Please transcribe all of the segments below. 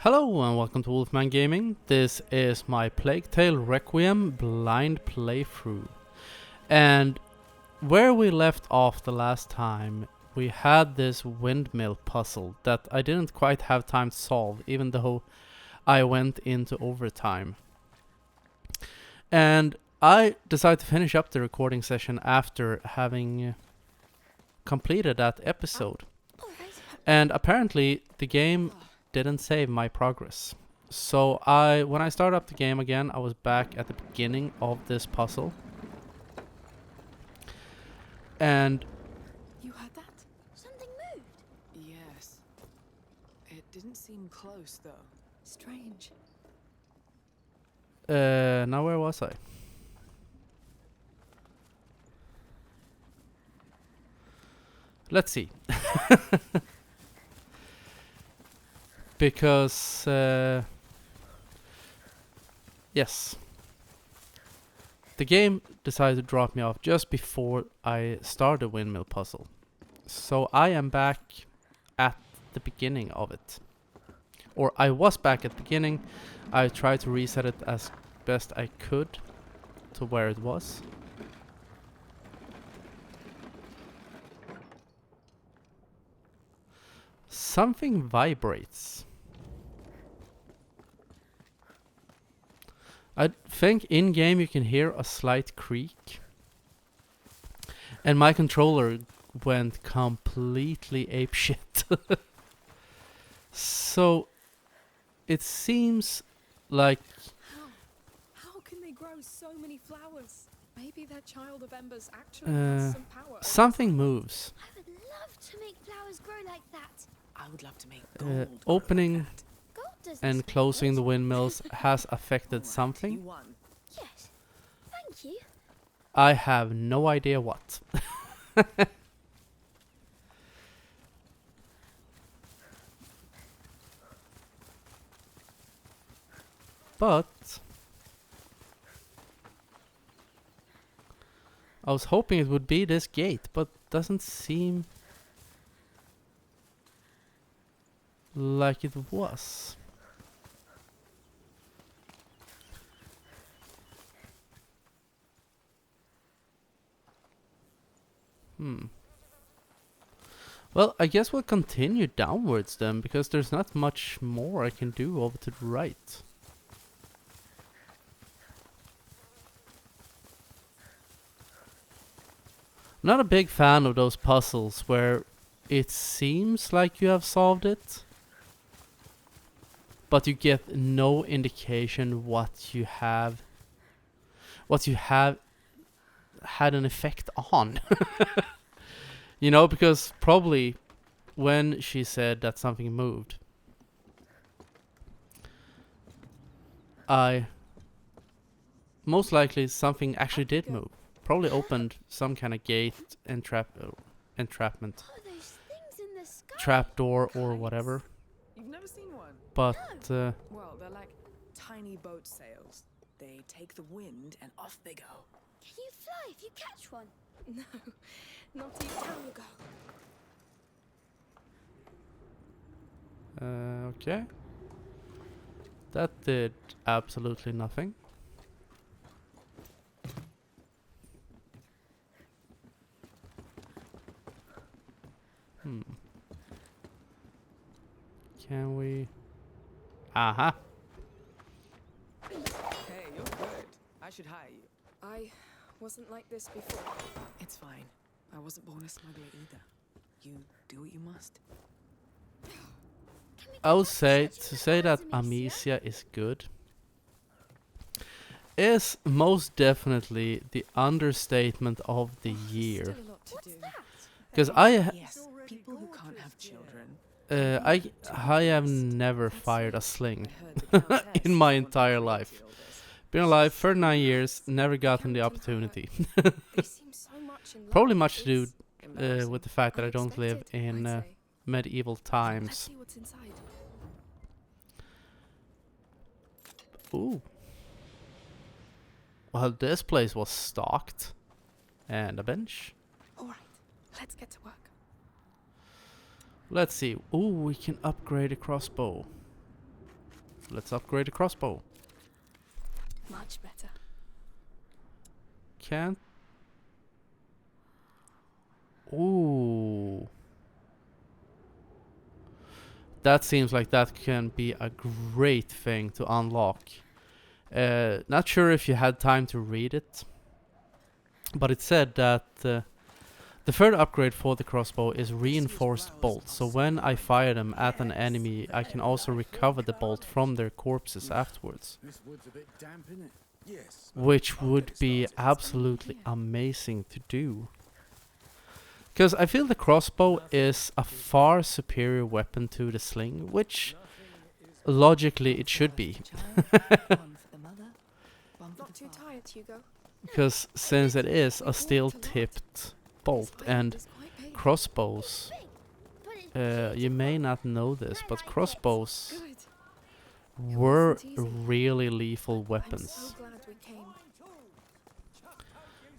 Hello and welcome to Wolfman Gaming. This is my Plague Tale Requiem blind playthrough. And where we left off the last time, we had this windmill puzzle that I didn't quite have time to solve, even though I went into overtime. And I decided to finish up the recording session after having completed that episode. And apparently the game didn't save my progress. So when I started up the game again, I was back at the beginning of this puzzle. And you heard that? Something moved. Yes. It didn't seem close though. Strange. now where was I? Let's see. Because yes, the game decided to drop me off just before I started the windmill puzzle. So I am back at the beginning of it. Or I was back at the beginning. I tried to reset it as best I could to where it was. Something vibrates. I think in-game you can hear a slight creak. And my controller went completely apeshit. So it seems like... How can they grow so many flowers? Maybe that child of embers actually has some power. Something moves. I would love to make flowers grow like that. I would love to make gold. Opening like that. Gold doesn't and smell closing good. the windmills has affected Alright, something. You won. Yes. Thank you. I have no idea what. But I was hoping it would be this gate, but doesn't seem like it was. Well, I guess we'll continue downwards then, because there's not much more I can do over to the right. I'm not a big fan of those puzzles where it seems like you have solved it, but you get no indication what you have had an effect on. You know, because probably when she said that something moved, most likely something actually did move. Probably opened some kind of gate, entrapment, Oh, those things in the sky. trapdoor or whatever. You've never seen one? But Well, they're like tiny boat sails. They take the wind and off they go. Can you fly if you catch one? No, not even Hugo. okay. That did absolutely nothing. Can we... Aha! Hey, you're good. I should hire you. I wasn't like this before. It's fine. I wasn't born a smuggler either. You do what you must. I would say to say that Amicia is good is most definitely the understatement of the year. Still a lot to What's do. that? Because Yes, people who can't have children. I have never fired a sling I heard the Countess in my wanted entire to life. kill this. Been alive for 9 years, never gotten the opportunity. They seem so much in love Probably with much to do kids. with the fact that I don't live Unexpected, in I'd say. medieval Let's times. see what's inside. Ooh. Well, this place was stocked. And a bench. All right, let's get to work. Let's see. Ooh, we can upgrade a crossbow. let's upgrade the crossbow. Much better. Can't. Ooh. That seems like that can be a great thing to unlock. Not sure if you had time to read it, but it said that the third upgrade for the crossbow is reinforced bolts. So when I fire them at an enemy, I can also recover the bolt from their corpses afterwards. Which would be absolutely amazing to do. Because I feel the crossbow is a far superior weapon to the sling, which logically it should be. Not too tired, Hugo. Because since it is a steel-tipped bolt and crossbows, you may not know this, but crossbows Good. were wasn't easy. really lethal I'm weapons. so glad we came.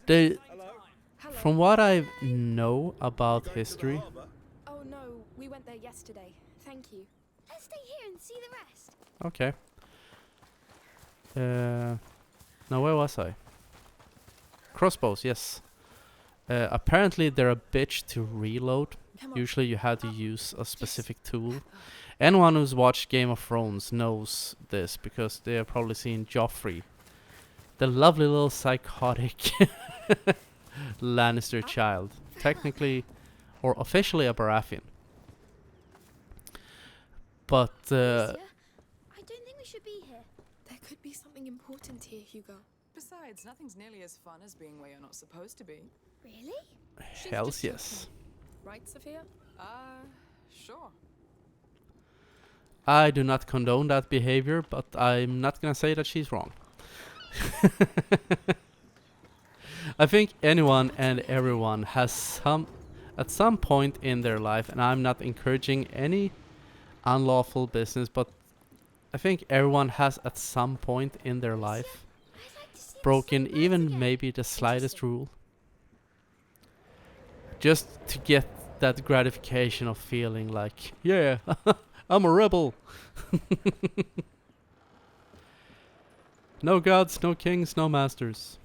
They, Hello. from what I know about history, Oh no, we went there yesterday. Thank you. Let's stay here and see the rest. okay. Now where was I? Crossbows, yes. Apparently they're a bitch to reload. Come on. Usually you had to use a specific tool. Anyone who's watched Game of Thrones knows this because they have probably seen Joffrey, the lovely little psychotic Lannister child. Technically, or officially a Baratheon. But Amicia, I don't think we should be here. There could be something important here, Hugo. Besides, nothing's nearly as fun as being where you're not supposed to be. Really? She's hells just yes. Right, Sophia? Sure. I do not condone that behavior, but I'm not gonna say that she's wrong. I think anyone and everyone has at some point in their life, and I'm not encouraging any unlawful business, but I think everyone has at some point in their life I'd like to see the broken sunrise even again. maybe the slightest rule. Just to get that gratification of feeling like, yeah, I'm a rebel. No gods, no kings, no masters.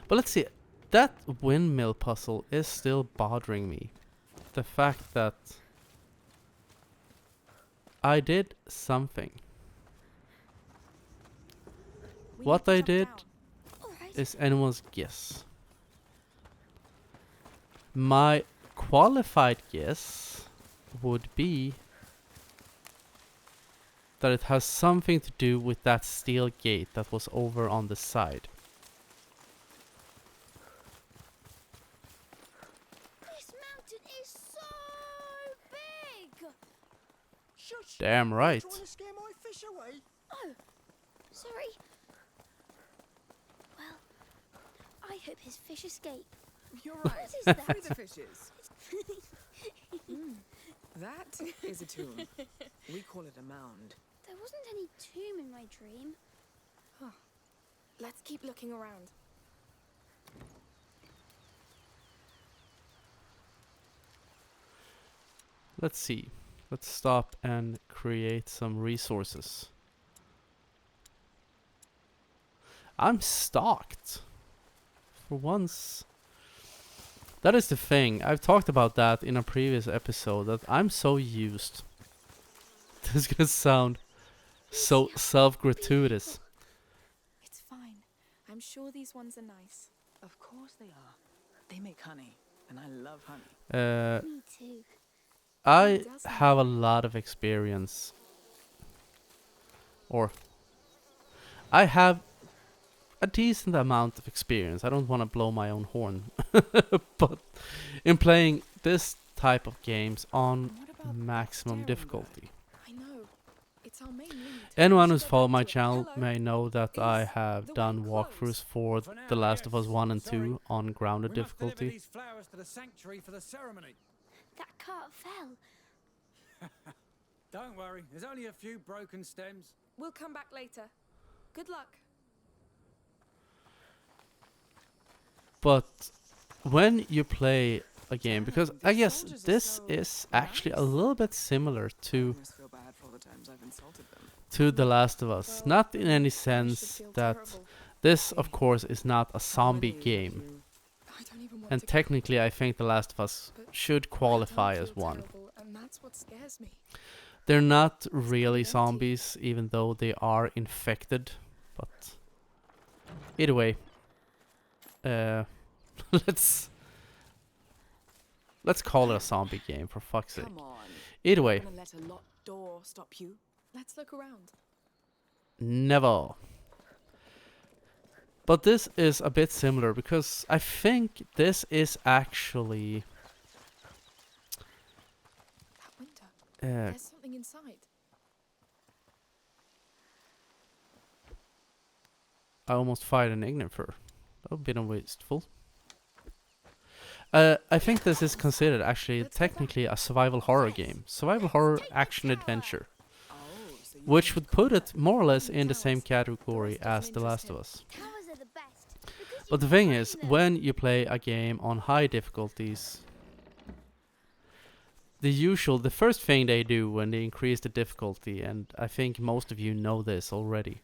But let's see, that windmill puzzle is still bothering me. The fact that I did something. We What need to I jump did down. All right. is anyone's guess. My qualified guess would be that it has something to do with that steel gate that was over on the side. This mountain is so big. Shush! Damn right. Trying to scare my fish away. Oh, sorry. Well, I hope his fish escape. You're right. What is that? Free the fishes. That is a tomb. We call it a mound. There wasn't any tomb in my dream. Let's keep looking around. Let's see. Let's stop and create some resources. I'm stocked. For once. That is the thing. I've talked about that in a previous episode, that I'm so used. This is gonna sound so self-gratuitous. It's fine. I'm sure these ones are nice. Of course they are. They make honey, and I love honey. Me too. I doesn't? have a lot of experience. Or I have a decent amount of experience. I don't want to blow my own horn. But in playing this type of games on What about maximum staring difficulty. I know. It's our main lead. Anyone We who's should go followed back my to it. channel Hello? may know that I Is have the done way walkthroughs closed? for For The now, Last of Us yes. 1 and Sorry. 2 on grounded We must deliver difficulty. these flowers to the sanctuary for the ceremony. That cart fell. Don't worry, there's only a few broken stems. We'll come back later. Good luck. But when you play a game, because Damn, I these guess soldiers are this so is actually a nice. little bit similar I to almost feel bad for all the times I've insulted them. The Last of Us. Well, Not in any I should sense feel that terrible. this, of course, is not a How zombie many of game. you- I don't even want And to technically, I think The Last of Us But should I don't qualify feel as one. terrible, and that's what scares me. They're not really empty. zombies, even though they are infected. But either way, let's call it a zombie game for fuck's sake. Come on. Either You're way, not gonna let a locked door stop you? Let's look around. never. But this is a bit similar because I think this is actually That window. uh, There's something inside. I almost fired an ignifer. That would have been wasteful. I think this is considered actually Let's go back. technically a survival horror game. Survival horror action adventure. Oh, so you Which want would to put combat it more or less Only in the same towers. category The rest as doesn't The Last of interest Us. Towers are the best. Because But the you thing can is, climb them. when you play a game on high difficulties, the first thing they do when they increase the difficulty, and I think most of you know this already,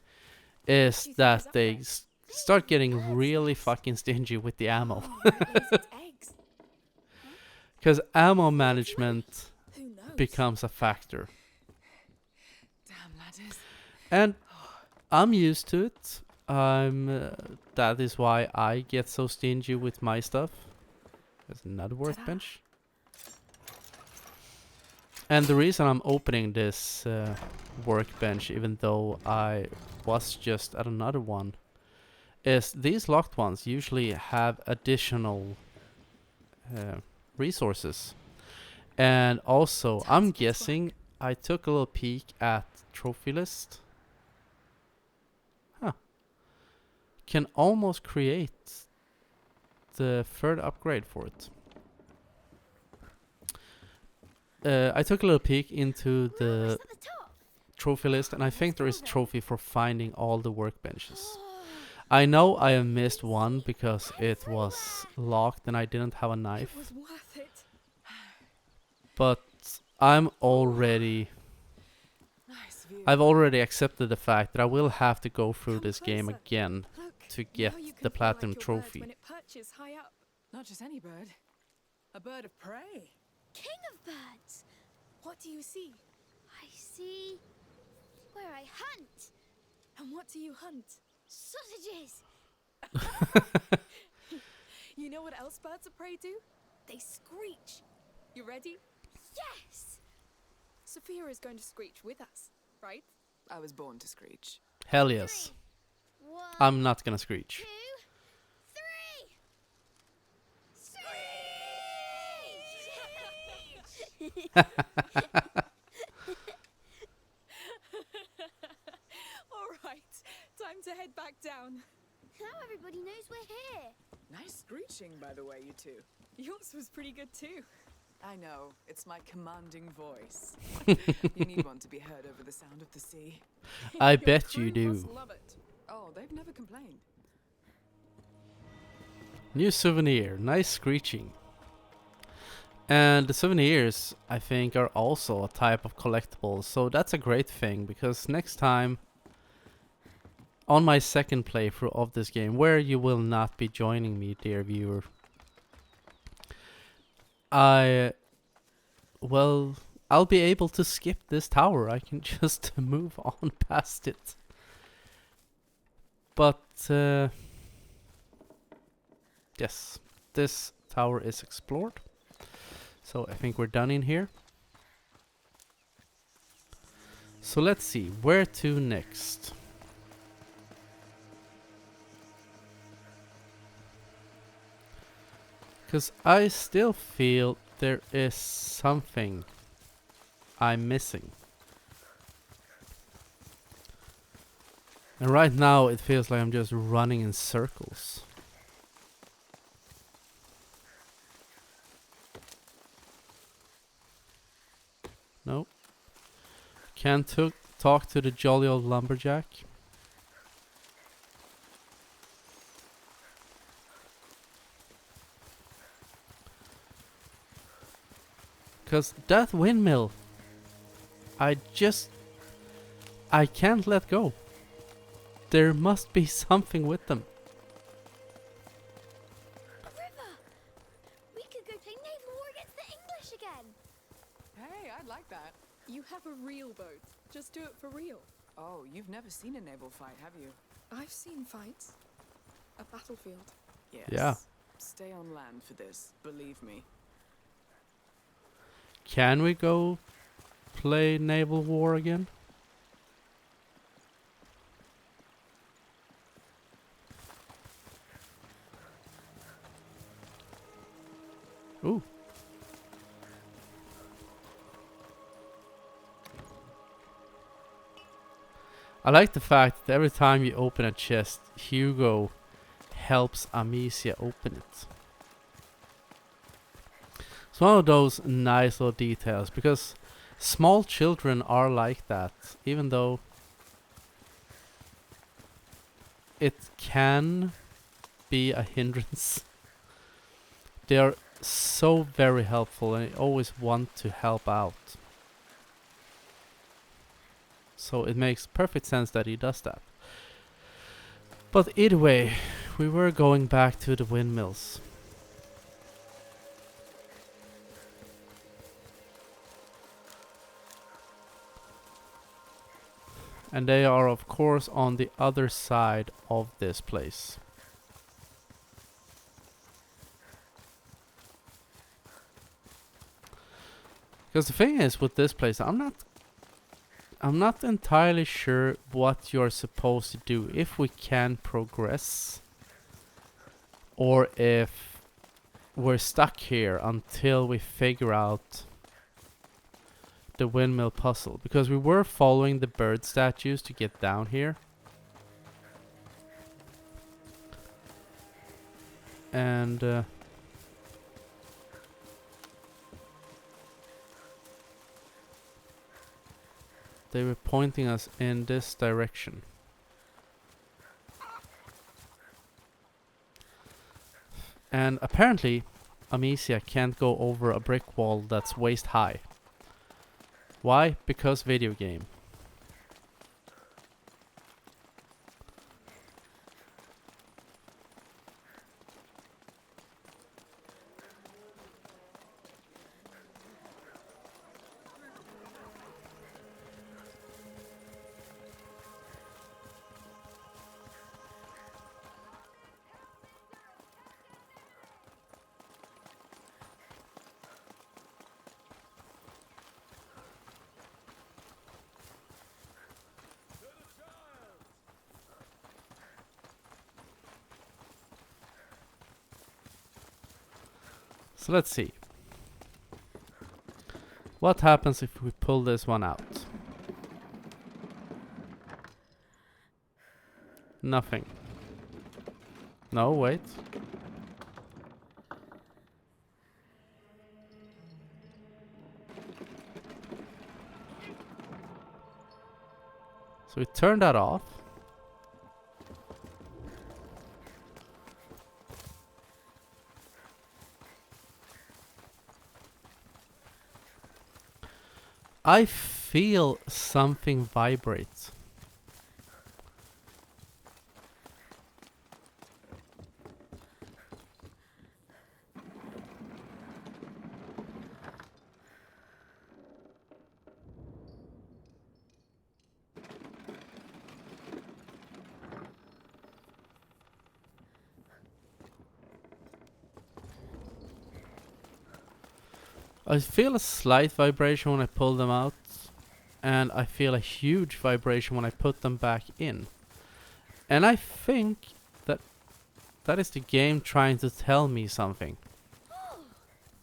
is think that is up they there? start getting really fucking stingy with the ammo. Oh, that means it's eggs. Because ammo management Who knows? becomes a factor. Damn ladders. And I'm used to it. That is why I get so stingy with my stuff. There's another workbench. And the reason I'm opening this workbench, even though I was just at another one, is these locked ones usually have additional resources. And also, I'm guessing I took a little peek at trophy list. Huh. Can almost create the third upgrade for it. I took a little peek into Wow, the it's at the top. trophy list, and I Let's think there go is then. trophy for finding all the workbenches. Oh, I know I have missed one because it was locked and I didn't have a It knife, was worth it. but I'm already Nice view. I've already accepted the fact that I will have to go through Come this game closer. again Look, to now get you the can feel like platinum your bird trophy. When it perches high up. Not just any bird. A bird of prey. king of birds. What do you see? I see where I hunt. And what do you hunt? Sausages. You know what else birds of prey do? They screech. You ready? Yes. Sophia is going to screech with us, right? I was born to screech. Hell yes. 3, 1, I'm not gonna screech. 2, 3. Screech! All right, time to head back down. Now everybody knows we're here. Nice screeching, by the way, you two. Yours was pretty good too. I know, it's my commanding voice. You need one to be heard over the sound of the sea. I Your bet you crew must do. love it. Oh, they've never complained. New souvenir, nice screeching. And the souvenirs, I think, are also a type of collectible, so that's a great thing, because next time, on my second playthrough of this game, where you will not be joining me, dear viewer, I'll be able to skip this tower. I can just move on past it. But, yes, this tower is explored. So I think we're done in here. So let's see, where to next? Because I still feel there is something I'm missing. And right now it feels like I'm just running in circles. No. Can't talk to the jolly old lumberjack. Because that windmill, I can't let go. There must be something with them. A river! We could go play naval war against the English again. Hey, I'd like that. You have a real boat. Just do it for real. Oh, you've never seen a naval fight, have you? I've seen fights. A battlefield. Yes. Yeah. Stay on land for this, believe me. Can we go play naval war again? Ooh. I like the fact that every time you open a chest, Hugo helps Amicia open it. It's one of those nice little details, because small children are like that, even though it can be a hindrance. They are so very helpful and they always want to help out. So it makes perfect sense that he does that. But either way, we were going back to the windmills. And they are of course on the other side of this place. Because the thing is with this place, I'm not entirely sure what you're supposed to do, if we can progress or if we're stuck here until we figure out the windmill puzzle, because we were following the bird statues to get down here. And they were pointing us in this direction. And apparently Amicia can't go over a brick wall that's waist high. Why? Because video game. So let's see. What happens if we pull this one out? Nothing. No, wait. So we turn that off. I feel something vibrate. I feel a slight vibration when I pull them out, and I feel a huge vibration when I put them back in. And I think that that is the game trying to tell me something.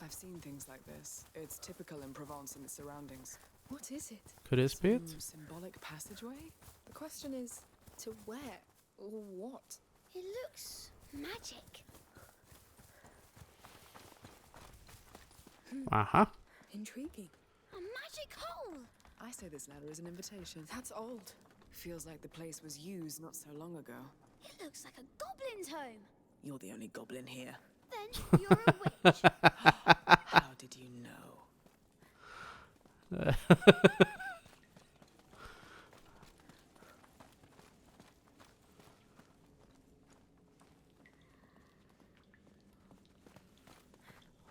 I've seen things like this. It's typical in Provence and its surroundings. What is it? Could this be it? Some symbolic passageway? The question is, to where? Or what? It looks magic. Uh-huh. Intriguing. A magic hole. I say this ladder is an invitation. That's old. Feels like the place was used not so long ago. It looks like a goblin's home. You're the only goblin here. Then you're a witch. How did you know?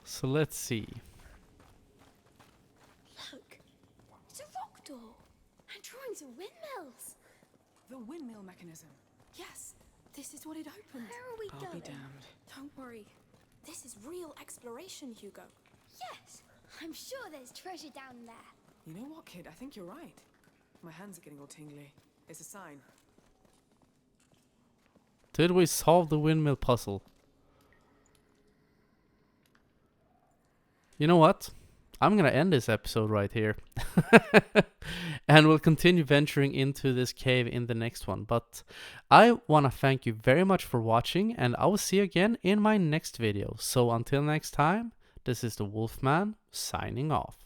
So let's see. Look, it's a rock door. And drawings of windmills. The windmill mechanism. Yes, this is what it opened. Where are we I'll going? be damned. Don't worry. This is real exploration, Hugo. Yes, I'm sure there's treasure down there. You know what, kid? I think you're right. My hands are getting all tingly. It's a sign. Did we solve the windmill puzzle? You know what? I'm gonna end this episode right here. And we'll continue venturing into this cave in the next one. But I wanna thank you very much for watching, and I will see you again in my next video. So until next time, this is the Wolfman signing off.